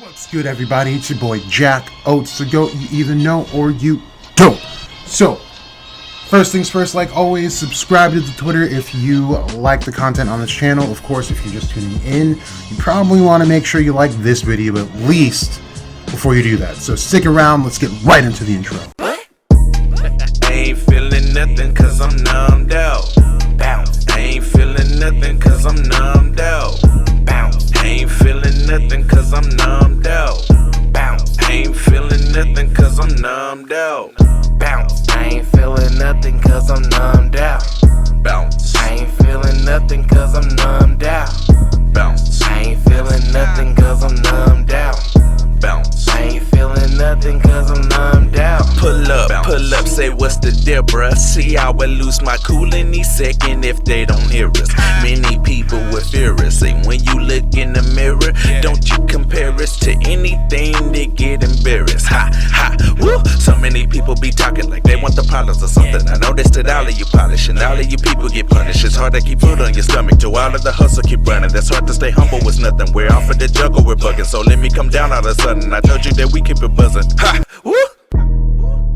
What's good, everybody? It's your boy Jack Oates, the GOAT you either know or you don't. So, first things first, like always, subscribe to the Twitter if you like the content on this channel. Of course, if you're just tuning in, you probably want to make sure you like this video at least before you do that. So stick around, let's get right into the intro. I ain't feeling nothing cause I'm numbed out. Bounce. I ain't feeling nothing cause I'm numbed out. Bounce. I ain't feeling nothing cause I'm numbed out. Bounce. I ain't feeling nothing cause I'm numbed out. Bounce. I ain't feeling nothing cause I'm numbed out. Bounce. I ain't feeling nothing cause I'm numbed out. Bounce. I ain't feeling nothing cause I'm numbed out. Bounce. I ain't feeling nothing cause I'm numbed out. Pull up, say what's the deal, bruh? See how I lose my cool any second if they don't hear us. Many people will fear us. Say when you look in the mirror, don't you compare us to anything, they get embarrassed. Ha, ha, woo. So many people be talking like they want the problems or something. I noticed that all of you polish and all of you people get punished. It's hard to keep food on your stomach, to all of the hustle keep running. That's hard to stay humble with nothing. We're off of the juggle, we're bugging. So let me come down all of a sudden. I told you that we keep it buzzing. Ha, woo.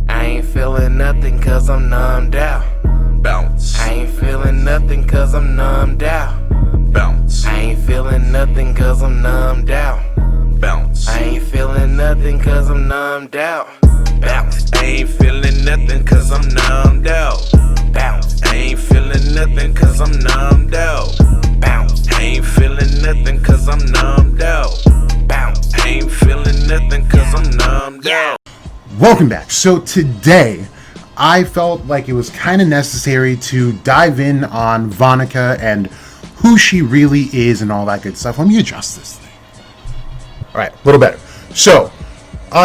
I ain't feeling nothing cause I'm numbed out. Bounce. I ain't feeling nothing cause I'm numbed out. Bounce. I ain't feeling nothing cause I'm numbed out. Bounce. I ain't feeling nothing cause I'm numbed out. Bounce. I ain't feeling nothing cause I'm numbed out. Bounce. I ain't feeling nothing cause I'm numbed out. Bounce. I ain't feeling nothing cause I'm numbed out. Bounce. I ain't feeling nothing cause I'm numbed out. Welcome back. So today, I felt like it was kind of necessary to dive in on Vonneka and who she really is and all that good stuff. Let me adjust this thing. All right, a little better. So,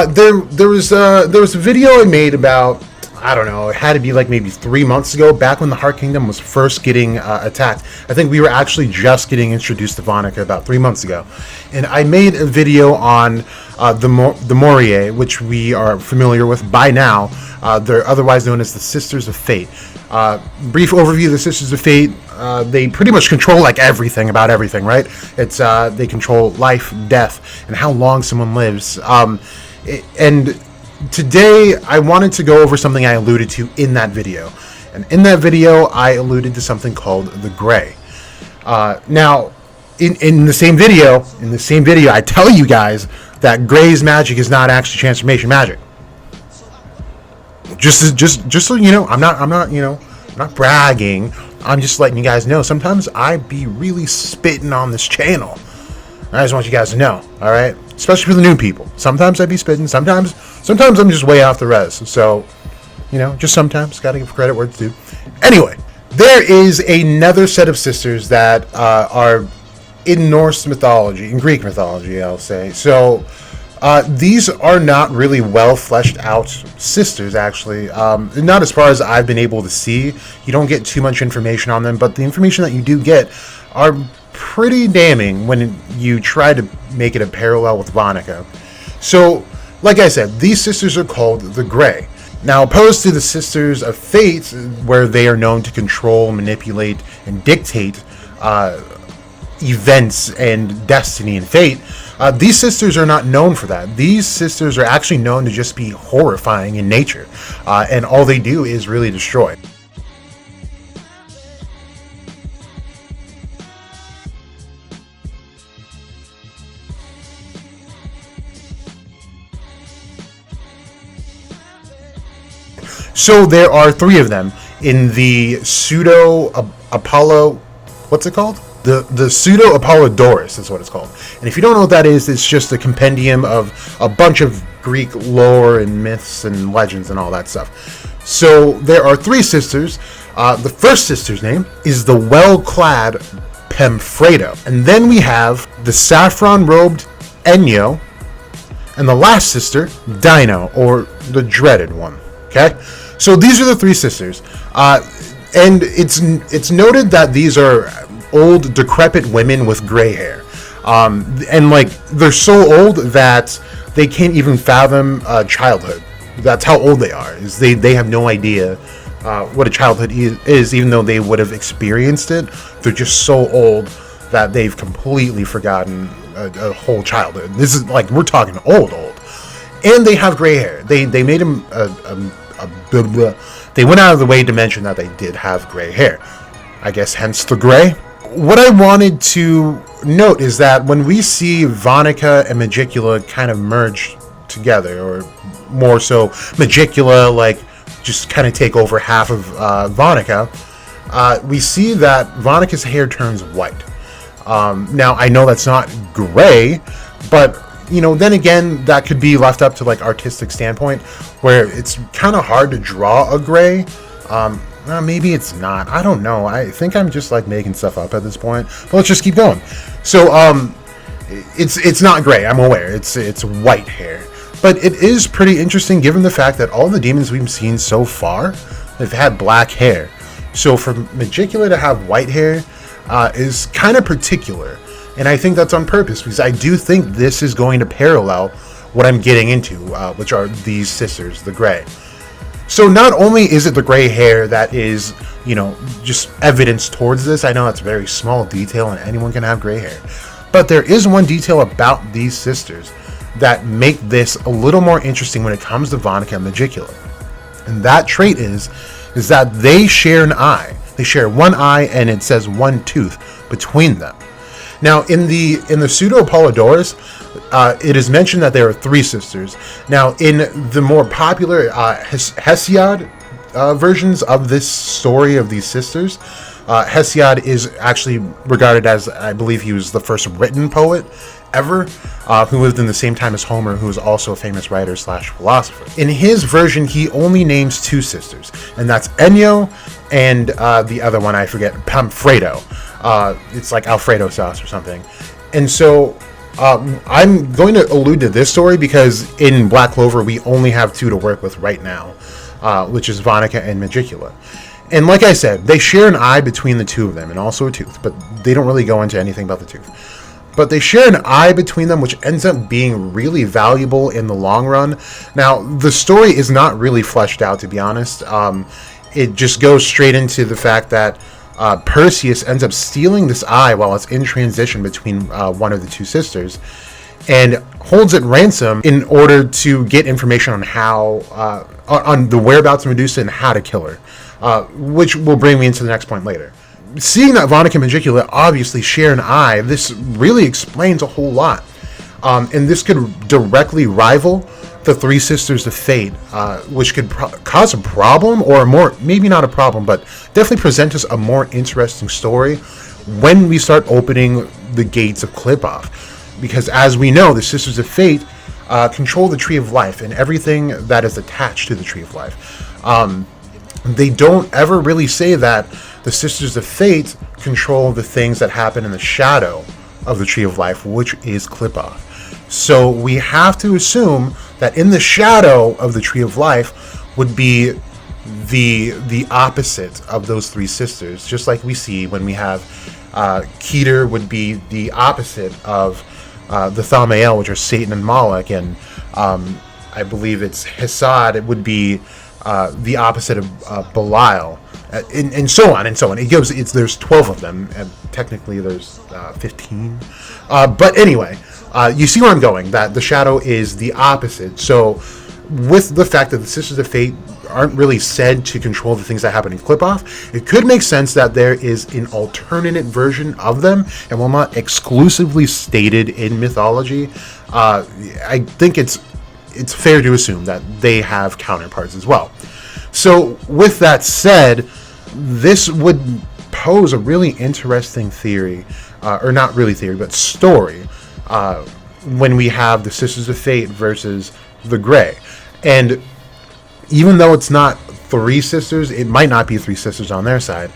there was a video I made about, I don't know, it had to be like maybe 3 months ago, back when the Heart Kingdom was first getting attacked. I think we were actually just getting introduced to Vonneka about 3 months ago. And I made a video on the Moirae, which we are familiar with by now. They're otherwise known as the Sisters of Fate. Brief overview of the Sisters of Fate. They pretty much control like everything about everything, right? It's they control life, death, and how long someone lives. And today I wanted to go over something I alluded to in that video. And in that video, I alluded to something called the Grey. Now, in the same video, I tell you guys that Grey's magic is not actually transformation magic. Just so you know, I'm not bragging. I'm just letting you guys know. Sometimes I be really spitting on this channel. I just want you guys to know, all right? Especially for the new people. Sometimes I be spitting. Sometimes I'm just way off the res. So, just sometimes gotta give credit where it's due. Anyway, there is another set of sisters that are in Norse mythology, in Greek mythology, I'll say. So, these are not really well fleshed out sisters, actually. Not as far as I've been able to see. You don't get too much information on them, but the information that you do get are pretty damning when you try to make it a parallel with Vonneka. So, like I said, these sisters are called the Grey. Now, opposed to the Sisters of Fate, where they are known to control, manipulate, and dictate events and destiny and fate, these sisters are not known for that. These sisters are actually known to just be horrifying in nature, and all they do is really destroy. So there are three of them in the pseudo-Apollo, what's it called? The pseudo-Apollodorus is what it's called. And if you don't know what that is, it's just a compendium of a bunch of Greek lore and myths and legends and all that stuff. So there are three sisters. The first sister's name is the well-clad Pemphredo. And then we have the saffron-robed Enyo. And the last sister, Dino, or the dreaded one. Okay? So these are the three sisters. And it's noted that these are old, decrepit women with gray hair. And like, they're so old that they can't even fathom childhood. That's how old they are. Is they have no idea what a childhood is, even though they would have experienced it. They're just so old that they've completely forgotten a whole childhood. This is like, we're talking old. And they have gray hair. They made him they went out of the way to mention that they did have gray hair. I guess hence the gray. What I wanted to note is that when we see Vonica and Magicula kind of merge together, or more so Magicula like just kind of take over half of Vonica, we see that Vonica's hair turns white. Now I know that's not gray, but then again, that could be left up to like artistic standpoint, where it's kind of hard to draw a gray. Maybe it's not. I don't know. I think I'm just like making stuff up at this point. But let's just keep going. So, it's not gray. I'm aware. It's white hair, but it is pretty interesting given the fact that all the demons we've seen so far, they've had black hair. So for Magicula to have white hair is kind of particular. And I think that's on purpose, because I do think this is going to parallel what I'm getting into, which are these sisters, the gray. So not only is it the gray hair that is, just evidence towards this. I know that's a very small detail and anyone can have gray hair. But there is one detail about these sisters that make this a little more interesting when it comes to Vonica and Magicula. And that trait is that they share an eye. They share one eye, and it says one tooth between them. Now, in the Pseudo Apollodorus, it is mentioned that there are three sisters. Now, in the more popular Hesiod versions of this story of these sisters, Hesiod is actually regarded as, I believe he was the first written poet ever, who lived in the same time as Homer, who was also a famous writer / philosopher. In his version, he only names two sisters, and that's Enyo and the other one, I forget, Pamphredo. It's like Alfredo sauce or something. And so I'm going to allude to this story because in Black Clover we only have two to work with right now, which is Vonica and Magicula. And like I said, they share an eye between the two of them and also a tooth, but they don't really go into anything about the tooth. But they share an eye between them, which ends up being really valuable in the long run. Now, the story is not really fleshed out, to be honest. It just goes straight into the fact that Perseus ends up stealing this eye while it's in transition between one of the two sisters, and holds it ransom in order to get information on how on the whereabouts of Medusa and how to kill her, which will bring me into the next point later. Seeing that Vonica and Magicula obviously share an eye, this really explains a whole lot, and this could directly rival the Three Sisters of Fate, which could cause a problem, or maybe not a problem, but definitely present us a more interesting story when we start opening the gates of Qliphoth. Because as we know, the Sisters of Fate control the Tree of Life and everything that is attached to the Tree of Life. They don't ever really say that the Sisters of Fate control the things that happen in the shadow of the Tree of Life, which is Qliphoth. So we have to assume that in the shadow of the Tree of Life would be the opposite of those three sisters, just like we see when we have Keter would be the opposite of the Thaumael, which are Satan and Moloch, and I believe it's Hesod, it would be the opposite of Belial, and so on and so on. There's 12 of them, and technically there's 15. But anyway, you see where I'm going, that the shadow is the opposite. So with the fact that the Sisters of Fate aren't really said to control the things that happen in Qliphoth, it could make sense that there is an alternate version of them, and while not exclusively stated in mythology, I think it's fair to assume that they have counterparts as well. So with that said, this would pose a really interesting theory, or not really theory, but story, when we have the Sisters of Fate versus the Grey. And even though it's not three sisters, it might not be three sisters on their side,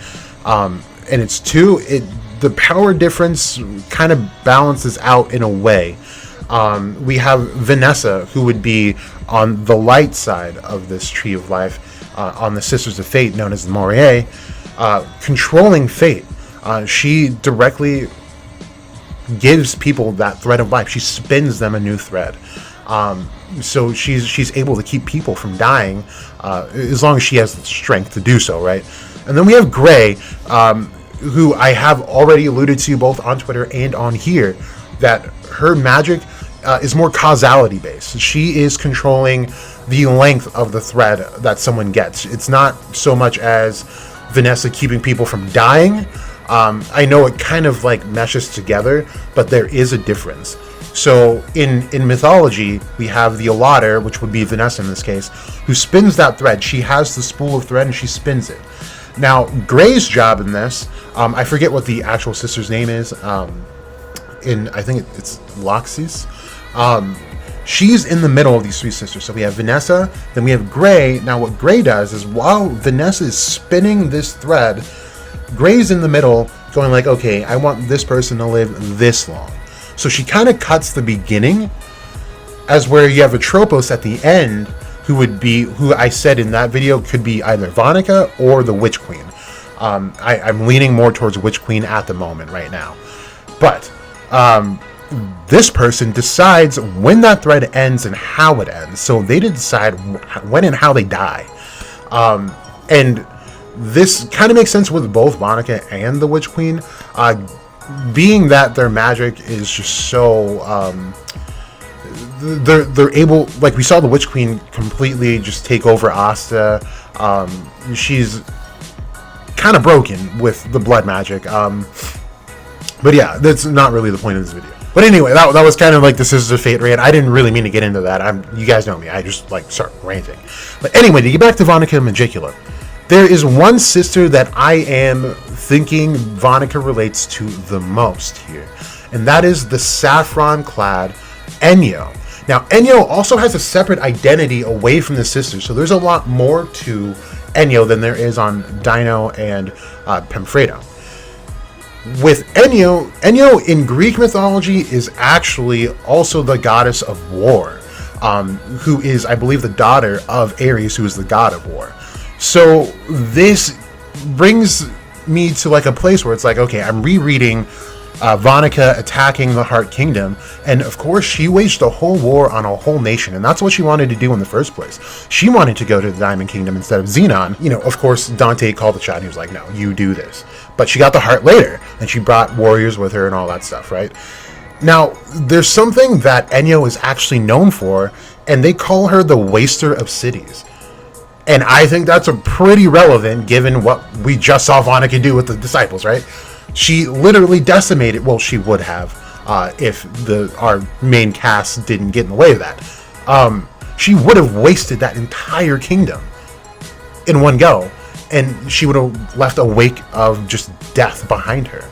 and it's two, the power difference kind of balances out in a way. We have Vanessa, who would be on the light side of this Tree of Life, on the Sisters of Fate, known as the Moirae, controlling fate. She directly gives people that thread of life. She spins them a new thread. So she's able to keep people from dying, as long as she has the strength to do so, right? And then we have Grey, who I have already alluded to both on Twitter and on here, that her magic is more causality based. She is controlling the length of the thread that someone gets. It's not so much as Vanessa keeping people from dying. I know it kind of like meshes together, but there is a difference. So in mythology, we have the Allottor, which would be Vanessa in this case, who spins that thread. She has the spool of thread and she spins it. Now, Gray's job in this, I forget what the actual sister's name is. I think it's Loxis. She's in the middle of these three sisters. So we have Vanessa, then we have Gray. Now what Gray does is while Vanessa is spinning this thread, Gray's in the middle going like, okay, I want this person to live this long. So she kind of cuts the beginning as where you have Atropos at the end, who I said in that video could be either Vonica or the Witch Queen. I'm leaning more towards Witch Queen at the moment right now. But this person decides when that thread ends and how it ends. So they decide when and how they die. And this kind of makes sense with both Vonica and the Witch Queen. Being that their magic is just so they're able, like we saw the Witch Queen completely just take over Asta. She's kind of broken with the blood magic. But yeah, that's not really the point of this video. But anyway, that was kind of like the Sisters of Fate rant. I didn't really mean to get into that. You guys know me. I just like start ranting. But anyway, to get back to Vonica and Magicula, there is one sister that I am thinking Vonica relates to the most here, and that is the saffron-clad Enyo. Now, Enyo also has a separate identity away from the sisters, so there's a lot more to Enyo than there is on Dino and Pemfredo. With Enyo in Greek mythology is actually also the goddess of war, who is, I believe, the daughter of Ares, who is the god of war. So this brings me to like a place where it's like, okay, I'm rereading Vonica attacking the Heart Kingdom, and of course she waged a whole war on a whole nation, and that's what she wanted to do in the first place. She wanted to go to the Diamond Kingdom instead of Xenon. You know, of course Dante called the shot and he was like, no, you do this. But she got the heart later, and she brought warriors with her and all that stuff, right? Now, there's something that Enyo is actually known for, and they call her the Waster of Cities. And I think that's a pretty relevant given what we just saw Vonica do with the disciples, right? She literally decimated, well, she would have, if our main cast didn't get in the way of that. She would have wasted that entire kingdom in one go, and she would have left a wake of just death behind her,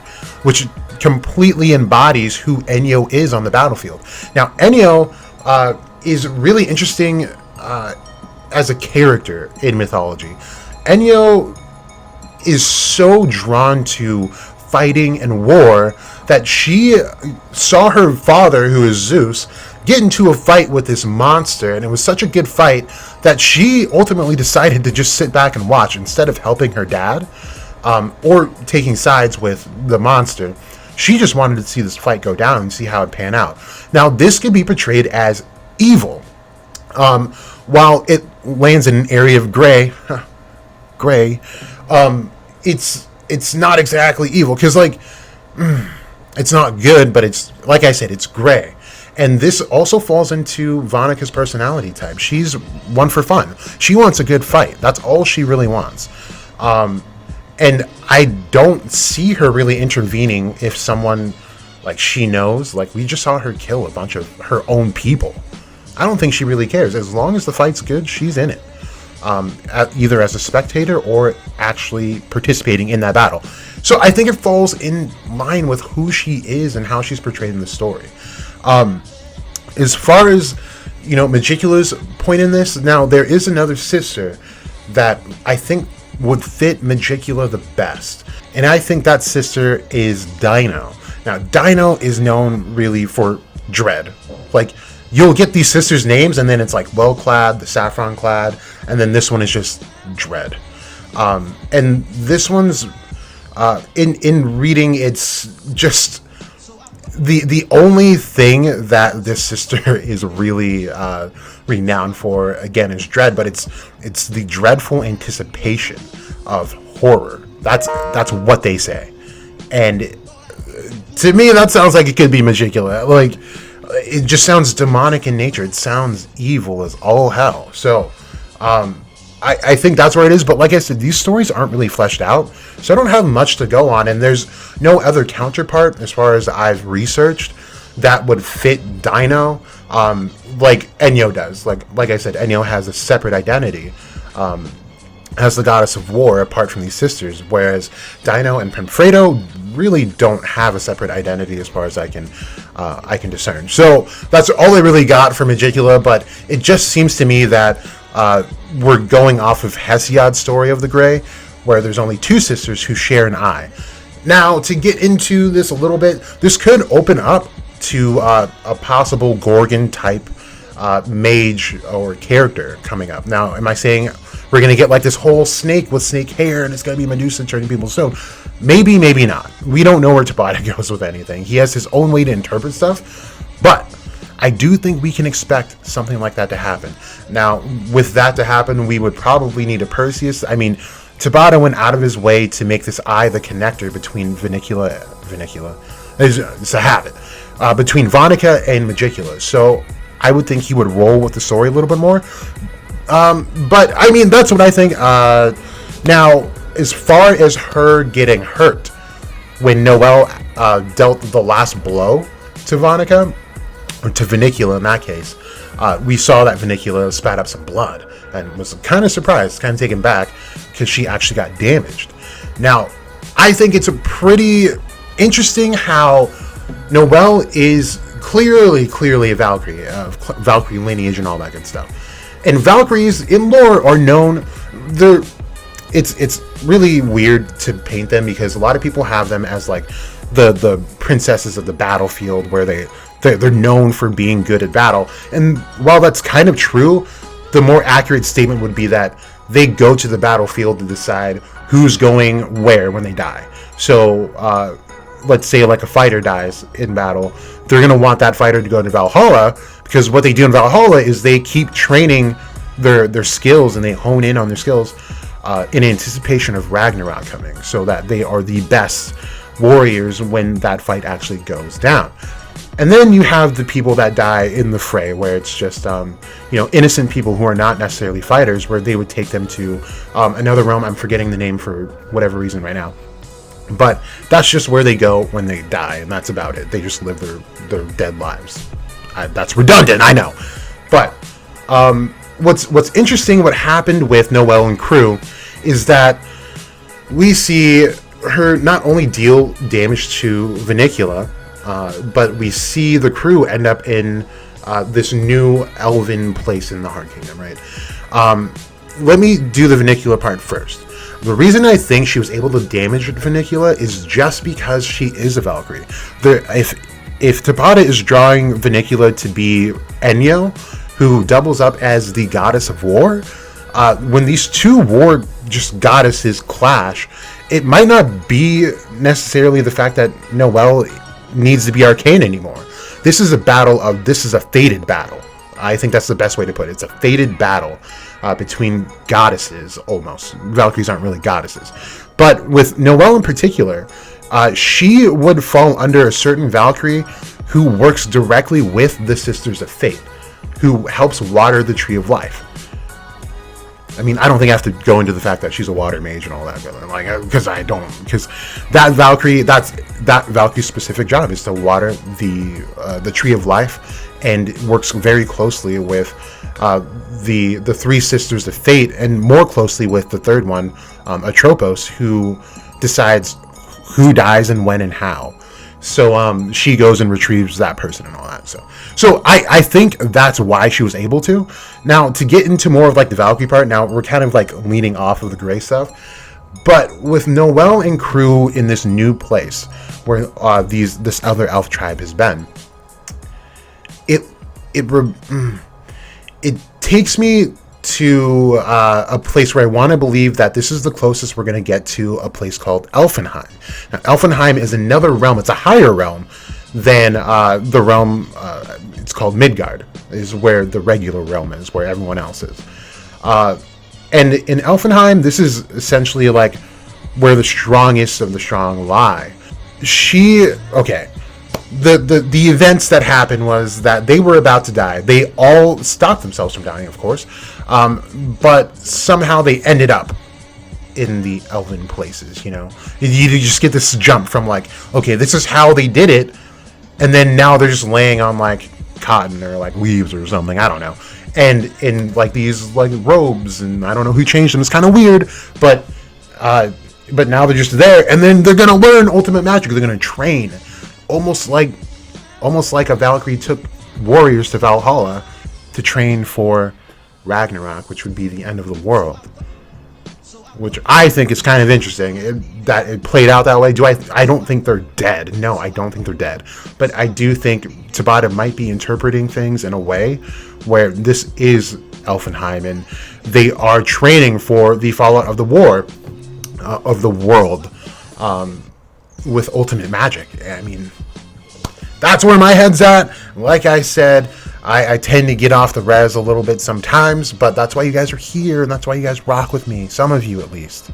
which completely embodies who Enyo is on the battlefield. Now, Enyo is really interesting as a character in mythology. Enyo is so drawn to fighting and war that she saw her father, who is Zeus, get into a fight with this monster, and it was such a good fight that she ultimately decided to just sit back and watch instead of helping her dad or taking sides with the monster. She just wanted to see this fight go down and see how it pan out. Now, this could be portrayed as evil. While it lands in an area of gray, it's not exactly evil, because like it's not good, but it's, like I said, it's gray. And this also falls into Vonica's personality type. She's one for fun. She wants a good fight. That's all she really wants. And I don't see her really intervening if someone, like, she knows, like we just saw her kill a bunch of her own people. I don't think she really cares. As long as the fight's good, she's in it. Either as a spectator or actually participating in that battle. So I think it falls in line with who she is and how she's portrayed in the story. As far as, you know, Magicula's point in this, now there is another sister that I think would fit Magicula the best. And I think that sister is Dino. Now, Dino is known really for dread. Like, you'll get these sisters' names, and then it's like Well-Clad, the Saffron-Clad, and then this one is just Dread. And this one's, in reading, it's just the only thing that this sister is really renowned for, again, is Dread, but it's the dreadful anticipation of horror. That's what they say. And To me, that sounds like it could be Magicula. Like, it just sounds demonic in nature. It sounds evil as all hell. So, I think that's where it is. But like I said, these stories aren't really fleshed out, so I don't have much to go on. And there's no other counterpart, as far as I've researched, that would fit Dino, like Enyo does. Like I said, Enyo has a separate identity, as the goddess of war, apart from these sisters, whereas Dino and Penfredo really don't have a separate identity, as far as I can discern. So that's all I really got for Magicula. But it just seems to me that we're going off of Hesiod's story of the Grey, where there's only two sisters who share an eye. Now, to get into this a little bit, this could open up to a possible Gorgon-type mage or character coming up. Now, am I saying we're going to get like this whole snake with snake hair and it's going to be Medusa turning people to stone? Maybe, maybe not. We don't know where Tabata goes with anything. He has his own way to interpret stuff, but I do think we can expect something like that to happen. Now, with that to happen, we would probably need a Perseus. I mean, Tabata went out of his way to make this eye the connector between Vinicula, it's a habit, between Vonica and Magicula. So I would think he would roll with the story a little bit more. But I mean, that's what I think. Now, as far as her getting hurt when Noelle dealt the last blow to Vonica, or to Vinicula in that case, we saw that Vinicula spat up some blood and was kind of surprised, kind of taken back, because she actually got damaged. Now, I think it's a pretty interesting how Noelle is clearly a Valkyrie, Valkyrie lineage and all that good stuff. And Valkyries in lore are known, it's really weird to paint them, because a lot of people have them as like the princesses of the battlefield, where they're known for being good at battle. And while that's kind of true, the more accurate statement would be that they go to the battlefield to decide who's going where when they die. So let's say like a fighter dies in battle, they're going to want that fighter to go to Valhalla, because what they do in Valhalla is they keep training their skills, and they hone in on their skills in anticipation of Ragnarok coming, so that they are the best warriors when that fight actually goes down. And then you have the people that die in the fray, where it's just innocent people who are not necessarily fighters, where they would take them to another realm. I'm forgetting the name for whatever reason right now, but that's just where they go when they die, and that's about it. They just live their dead lives. That's redundant, I know, but what's interesting, what happened with Noelle and crew, is that we see her not only deal damage to Vinicula, but we see the crew end up in this new elven place in the Heart Kingdom, right? Let me do the Vinicula part first. The reason I think she was able to damage Vinicula is just because she is a Valkyrie. If Tabata is drawing Vinicula to be Enyo, who doubles up as the goddess of war, when these two war just goddesses clash, it might not be necessarily the fact that Noelle needs to be arcane anymore. This is a fated battle. I think that's the best way to put it. It's a fated battle between goddesses, almost. Valkyries aren't really goddesses. But with Noelle in particular, she would fall under a certain Valkyrie who works directly with the Sisters of Fate, who helps water the Tree of Life. I mean, I don't think I have to go into the fact that she's a water mage and all that, because that Valkyrie's specific job is to water the Tree of Life, and works very closely with the three Sisters of Fate, and more closely with the third one, Atropos, who decides who dies and when and how. So she goes and retrieves that person and all that. So I think that's why she was able to. Now, to get into more of like the Valkyrie part, now we're kind of like leaning off of the Grey stuff. But with Noelle and crew in this new place where this other elf tribe has been, it takes me to a place where I want to believe that this is the closest we're going to get to a place called Elfenheim. Now, Elfenheim is another realm. It's a higher realm than the realm, it's called Midgard, is where the regular realm is, where everyone else is. And in Elfenheim, this is essentially like where the strongest of the strong lie. Okay, the events that happened was that they were about to die. They all stopped themselves from dying, of course, but somehow they ended up in the elven places. You just get this jump from like, okay, this is how they did it, and then now they're just laying on like cotton or like leaves or something, I don't know, and in like these like robes, and I don't know who changed them. It's kind of weird, but now they're just there, and then they're gonna learn ultimate magic. They're gonna train, almost like a Valkyrie took warriors to Valhalla to train for Ragnarok, which would be the end of the world. Which I think is kind of interesting that it played out that way. I don't think they're dead. No, I don't think they're dead. But I do think Tabata might be interpreting things in a way where this is Elfenheim, and they are training for the fallout of the war of the world with ultimate magic. I mean, that's where my head's at. Like I said, I tend to get off the res a little bit sometimes, but that's why you guys are here, and that's why you guys rock with me, some of you at least.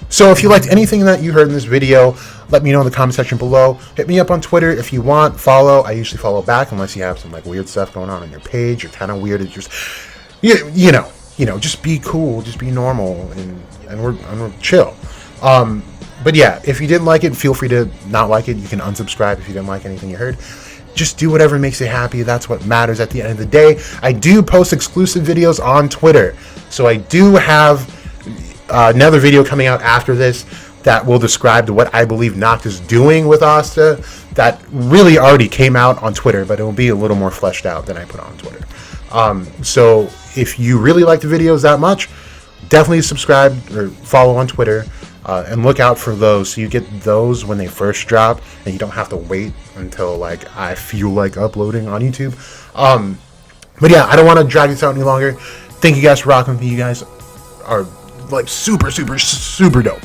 So if you liked anything that you heard in this video, let me know in the comment section below. Hit me up on Twitter if you want. Follow. I usually follow back unless you have some like weird stuff going on your page. You're kind of weird. It's just, you know, just be cool, just be normal, and we're chill. But yeah, if you didn't like it, feel free to not like it. You can unsubscribe if you didn't like anything you heard. Just do whatever makes you happy. That's what matters at the end of the day. I do post exclusive videos on Twitter. So I do have another video coming out after this that will describe what I believe Noct is doing with Asta. That really already came out on Twitter, but it will be a little more fleshed out than I put on Twitter. So if you really like the videos that much, definitely subscribe or follow on Twitter. And look out for those, so you get those when they first drop, and you don't have to wait until like I feel like uploading on YouTube. But yeah, I don't want to drag this out any longer. Thank you guys for rocking with me. You guys are like super dope,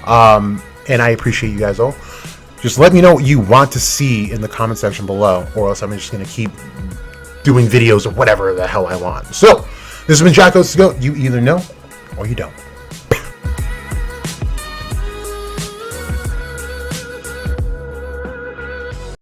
and I appreciate you guys all. Just let me know what you want to see in the comment section below, or else I'm just gonna keep doing videos of whatever the hell I want. So this has been Jack Goes to Go. You either know or you don't.